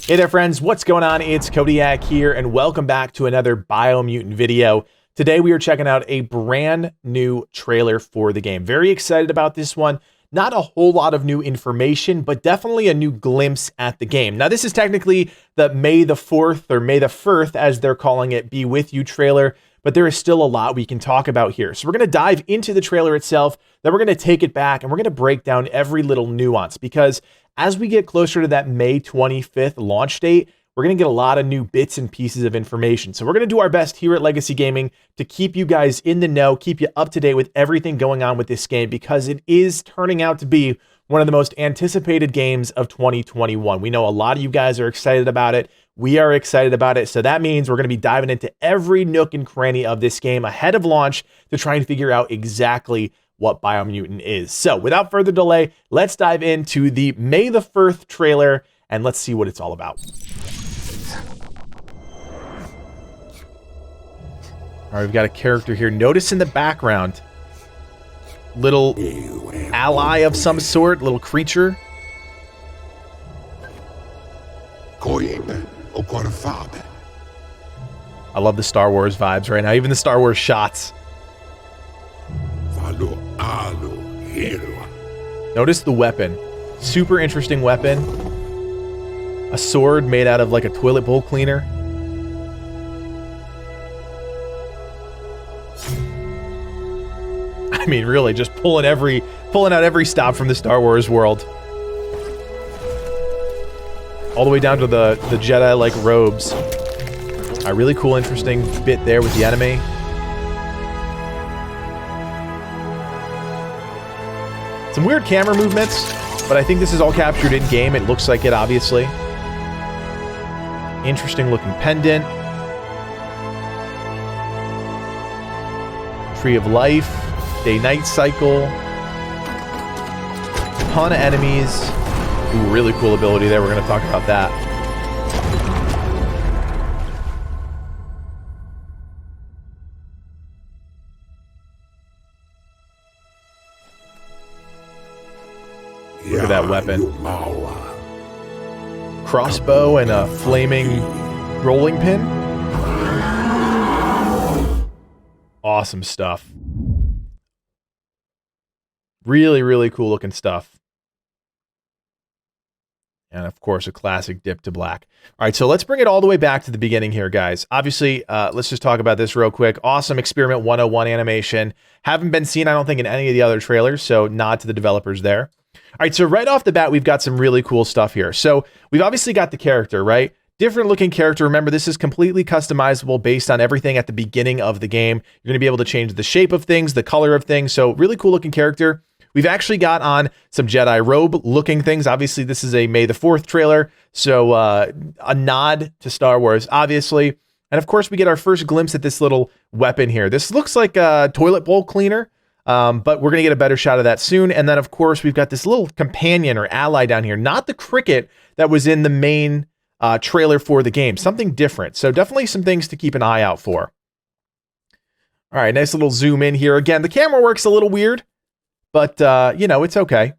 Hey there friends, what's going on? It's Codiak here and welcome back to another Biomutant video. Today we are checking out a brand new trailer for the game. Very excited about this one. Not a whole lot of new information, but definitely a new glimpse at the game. Now this is technically the May the 4th or May the 1st as they're calling it Be With You trailer, but there is still a lot we can talk about here. So we're going to dive into the trailer itself, then we're going to take it back and we're going to break down every little nuance because as we get closer to that May 25th launch date, we're going to get a lot of new bits and pieces of information. So we're going to do our best here at Legacy Gaming to keep you guys in the know, keep you up to date with everything going on with this game because it is turning out to be one of the most anticipated games of 2021. We know a lot of you guys are excited about it. We are excited about it. So that means we're going to be diving into every nook and cranny of this game ahead of launch to try and figure out exactly what Biomutant is. So without further delay, let's dive into the May the 1st trailer and let's see what it's all about. All right, we've got a character here. Notice in the background, little ally of some sort, little creature. I love the Star Wars vibes right now, even the Star Wars shots. Notice the weapon. Super interesting weapon. A sword made out of like a toilet bowl cleaner. I mean, really, just pulling out every stop from the Star Wars world. All the way down to the Jedi-like robes. A really cool, interesting bit there with the enemy. Some weird camera movements, but I think this is all captured in-game. It looks like it, obviously. Interesting looking pendant. Tree of Life. Day-night cycle. Ton of enemies. Ooh, really cool ability there. We're going to talk about that. Look at that weapon. Crossbow and a flaming rolling pin. Awesome stuff. Really, really cool looking stuff. And of course, a classic dip to black. All right, so let's bring it all the way back to the beginning here, guys. Obviously, let's just talk about this real quick. Awesome Experiment 101 animation. Haven't been seen, I don't think, in any of the other trailers, so nod to the developers there. All right, so right off the bat, we've got some really cool stuff here. So we've obviously got the character, right? Different looking character. Remember, this is completely customizable based on everything at the beginning of the game. You're going to be able to change the shape of things, the color of things. So really cool looking character. We've actually got on some Jedi robe looking things. Obviously, this is a May the 4th trailer. So a nod to Star Wars, obviously. And of course, we get our first glimpse at this little weapon here. This looks like a toilet bowl cleaner. But we're going to get a better shot of that soon. And then, of course, we've got this little companion or ally down here. Not the cricket that was in the main trailer for the game. Something different. So definitely some things to keep an eye out for. All right, nice little zoom in here. Again, the camera works a little weird, but, you know, it's okay.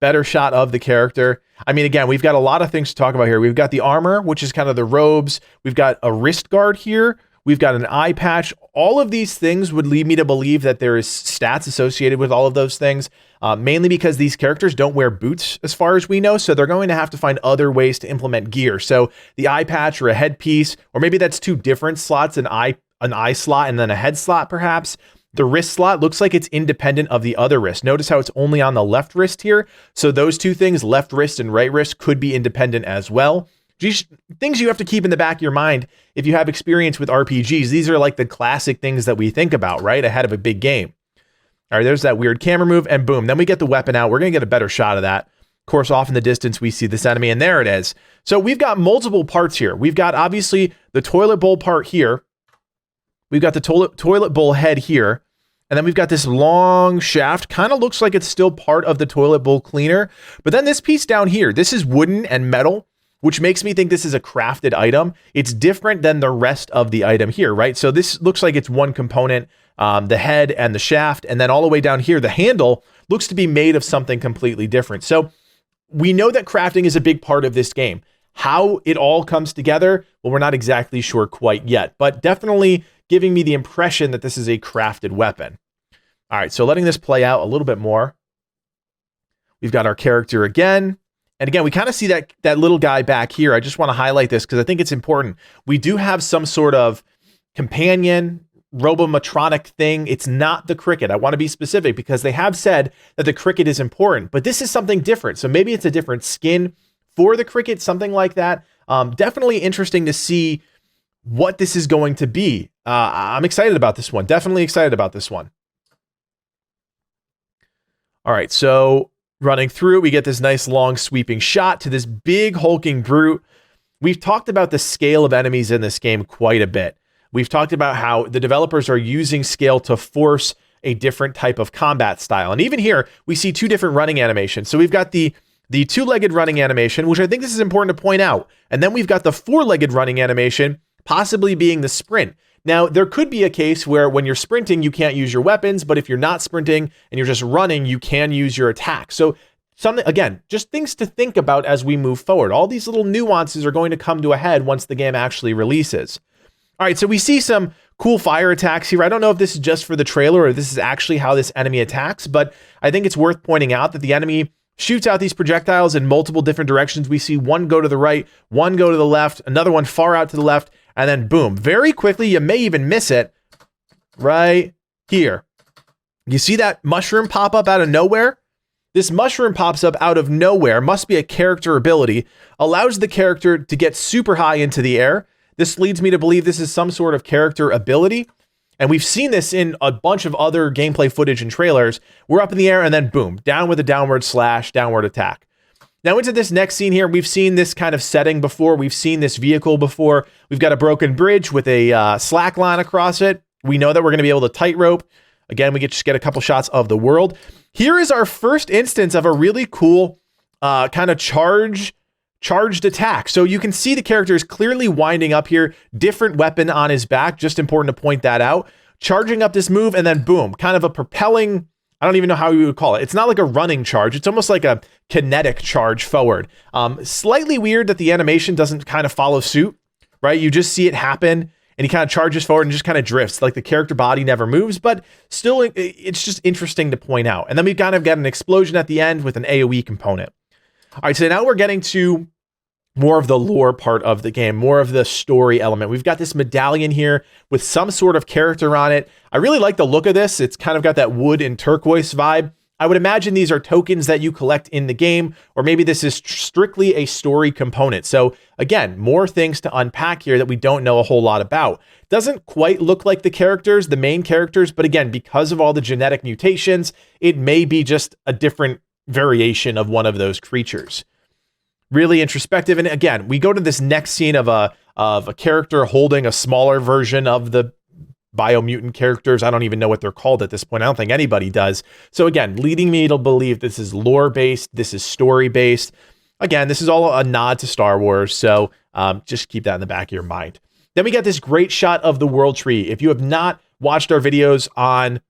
Better shot of the character. I mean, again, we've got a lot of things to talk about here. We've got the armor, which is kind of the robes. We've got a wrist guard here. We've got an eye patch. All of these things would lead me to believe that there is stats associated with all of those things, mainly because these characters don't wear boots as far as we know, so they're going to have to find other ways to implement gear. So the eye patch or a headpiece, or maybe that's two different slots, an eye slot and then a head slot perhaps. The wrist slot looks like it's independent of the other wrist. Notice how it's only on the left wrist here. So those two things, left wrist and right wrist, could be independent as well. Things you have to keep in the back of your mind if you have experience with RPGs. These are like the classic things that we think about, right? Ahead of a big game. All right, there's that weird camera move and boom. Then we get the weapon out. We're going to get a better shot of that. Of course, off in the distance, we see this enemy and there it is. So we've got multiple parts here. We've got obviously the toilet bowl part here. We've got the toilet bowl head here. And then we've got this long shaft. Kind of looks like it's still part of the toilet bowl cleaner. But then this piece down here, this is wooden and metal, which makes me think this is a crafted item. It's different than the rest of the item here, right? So this looks like it's one component, the head and the shaft, and then all the way down here, the handle looks to be made of something completely different. So we know that crafting is a big part of this game. How it all comes together, well, we're not exactly sure quite yet, but definitely giving me the impression that this is a crafted weapon. All right, so letting this play out a little bit more. We've got our character again. And again, we kind of see that little guy back here. I just want to highlight this because I think it's important. We do have some sort of companion robomatronic thing. It's not the cricket. I want to be specific because they have said that the cricket is important, but this is something different. So maybe it's a different skin for the cricket, something like that. Definitely interesting to see what this is going to be. I'm excited about this one. Definitely excited about this one. All right, so running through, we get this nice long sweeping shot to this big hulking brute. We've talked about the scale of enemies in this game quite a bit. We've talked about how the developers are using scale to force a different type of combat style. And even here, we see two different running animations. So we've got the two-legged running animation, which I think this is important to point out. And then we've got the four-legged running animation, possibly being the sprint. Now, there could be a case where when you're sprinting, you can't use your weapons, but if you're not sprinting and you're just running, you can use your attack. So something, again, just things to think about as we move forward. All these little nuances are going to come to a head once the game actually releases. All right, so we see some cool fire attacks here. I don't know if this is just for the trailer or if this is actually how this enemy attacks, but I think it's worth pointing out that the enemy shoots out these projectiles in multiple different directions. We see one go to the right, one go to the left, another one far out to the left, and then boom, very quickly, you may even miss it right here. You see that mushroom pop up out of nowhere? This mushroom pops up out of nowhere, must be a character ability, allows the character to get super high into the air. This leads me to believe this is some sort of character ability. And we've seen this in a bunch of other gameplay footage and trailers. We're up in the air and then boom, down with a downward slash, downward attack. Now into this next scene here, we've seen this kind of setting before. We've seen this vehicle before. We've got a broken bridge with a slack line across it. We know that we're going to be able to tightrope. Again, we just get a couple shots of the world. Here is our first instance of a really cool kind of charged attack. So you can see the character is clearly winding up here. Different weapon on his back. Just important to point that out. Charging up this move and then boom, kind of a propelling, I don't even know how you would call it. It's not like a running charge. It's almost like a kinetic charge forward. Slightly weird that the animation doesn't kind of follow suit, right? You just see it happen and he kind of charges forward and just kind of drifts. Like the character body never moves, but still it's just interesting to point out. And then we've kind of got an explosion at the end with an AoE component. All right, so now we're getting to more of the lore part of the game, more of the story element. We've got this medallion here with some sort of character on it. I really like the look of this. It's kind of got that wood and turquoise vibe. I would imagine these are tokens that you collect in the game, or maybe this is strictly a story component. So again, more things to unpack here that we don't know a whole lot about. Doesn't quite look like the characters, the main characters, but again, because of all the genetic mutations, it may be just a different variation of one of those creatures. Really introspective. And again, we go to this next scene of a character holding a smaller version of the Biomutant characters. I don't even know what they're called at this point. I don't think anybody does. So again, leading me to believe this is lore-based, this is story-based. Again, this is all a nod to Star Wars, so just keep that in the back of your mind. Then we got this great shot of the world tree. If you have not watched our videos on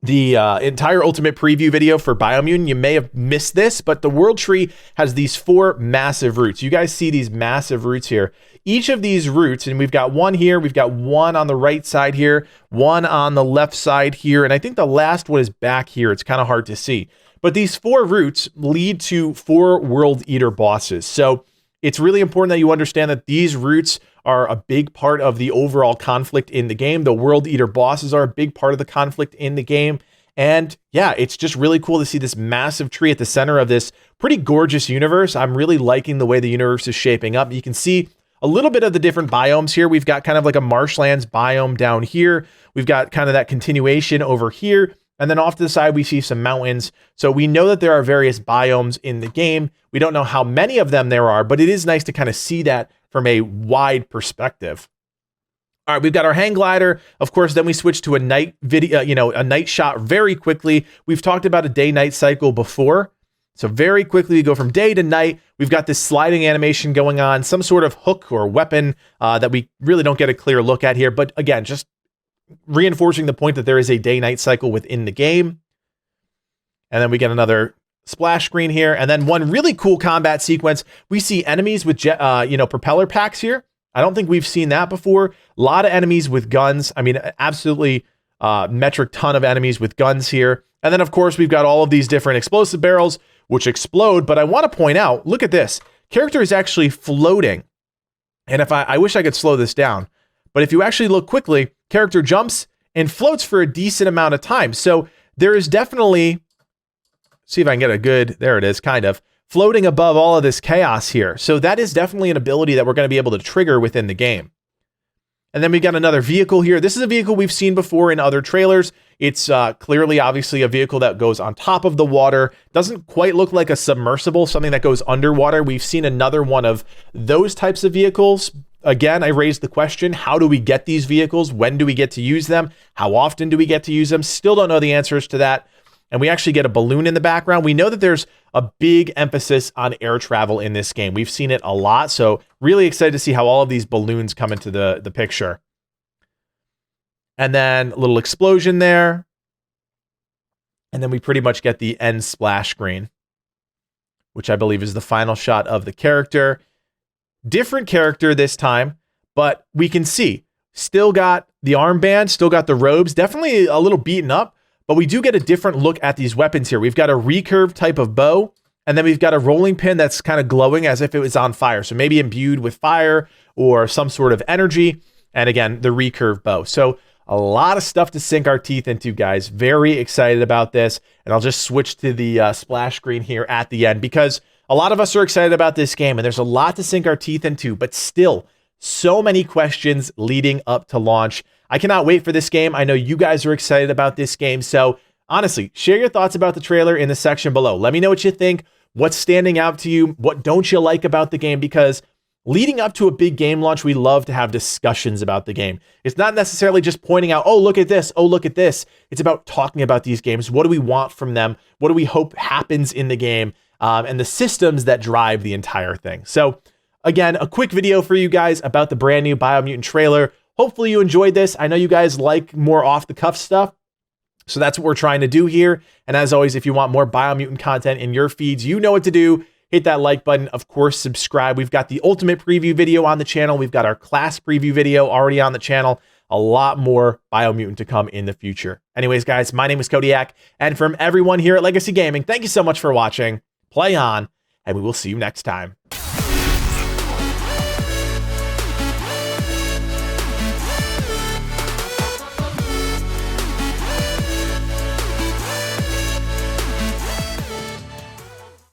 the entire ultimate preview video for Biomutant, you may have missed this, but the world tree has these 4 massive roots. You guys see these massive roots here. Each of these roots, and we've got one here, we've got one on the right side here, one on the left side here, and I think the last one is back here. It's kind of hard to see. But these 4 roots lead to 4 World Eater bosses. So it's really important that you understand that these roots are a big part of the overall conflict in the game. The World Eater bosses are a big part of the conflict in the game. And yeah, it's just really cool to see this massive tree at the center of this pretty gorgeous universe. I'm really liking the way the universe is shaping up. You can see a little bit of the different biomes here. We've got kind of like a marshlands biome down here. We've got kind of that continuation over here. And then off to the side, we see some mountains. So we know that there are various biomes in the game. We don't know how many of them there are, but it is nice to kind of see that from a wide perspective. All right, we've got our hang glider. Of course, then we switch to a night video, a night shot very quickly. We've talked about a day-night cycle before. So very quickly, we go from day to night. We've got this sliding animation going on, some sort of hook or weapon that we really don't get a clear look at here. But again, just reinforcing the point that there is a day-night cycle within the game. And then we get another splash screen here. And then one really cool combat sequence. We see enemies with propeller packs here. I don't think we've seen that before. A lot of enemies with guns. I mean, absolutely metric ton of enemies with guns here. And then, of course, we've got all of these different explosive barrels which explode. But I want to point out, look at this. Character is actually floating. And if I wish I could slow this down. But if you actually look quickly, character jumps and floats for a decent amount of time. So there is definitely, see if I can get a good, there it is, kind of, floating above all of this chaos here. So that is definitely an ability that we're going to be able to trigger within the game. And then we got another vehicle here. This is a vehicle we've seen before in other trailers. It's clearly, obviously, a vehicle that goes on top of the water. Doesn't quite look like a submersible, something that goes underwater. We've seen another one of those types of vehicles. Again, I raised the question, how do we get these vehicles? When do we get to use them? How often do we get to use them? Still don't know the answers to that. And we actually get a balloon in the background. We know that there's a big emphasis on air travel in this game. We've seen it a lot. So really excited to see how all of these balloons come into the picture. And then a little explosion there. And then we pretty much get the end splash screen, which I believe is the final shot of the character. Different character this time, but we can see still got the armband, still got the robes, definitely a little beaten up, but we do get a different look at these weapons here. We've got a recurve type of bow, and then we've got a rolling pin that's kind of glowing as if it was on fire. So maybe imbued with fire or some sort of energy. And again, the recurve bow. So a lot of stuff to sink our teeth into, guys. Very excited about this. And I'll just switch to the splash screen here at the end because a lot of us are excited about this game and there's a lot to sink our teeth into, but still so many questions leading up to launch. I cannot wait for this game. I know you guys are excited about this game. So honestly, share your thoughts about the trailer in the section below. Let me know what you think. What's standing out to you? What don't you like about the game? Because leading up to a big game launch, we love to have discussions about the game. It's not necessarily just pointing out, oh, look at this. Oh, look at this. It's about talking about these games. What do we want from them? What do we hope happens in the game? And the systems that drive the entire thing. So again, a quick video for you guys about the brand new Biomutant trailer. Hopefully you enjoyed this. I know you guys like more off the cuff stuff. So that's what we're trying to do here. And as always, if you want more Biomutant content in your feeds, you know what to do. Hit that like button. Of course, subscribe. We've got the ultimate preview video on the channel. We've got our class preview video already on the channel. A lot more Biomutant to come in the future. Anyways, guys, my name is Codiak. And from everyone here at Legacy Gaming, thank you so much for watching. Play on, and we will see you next time.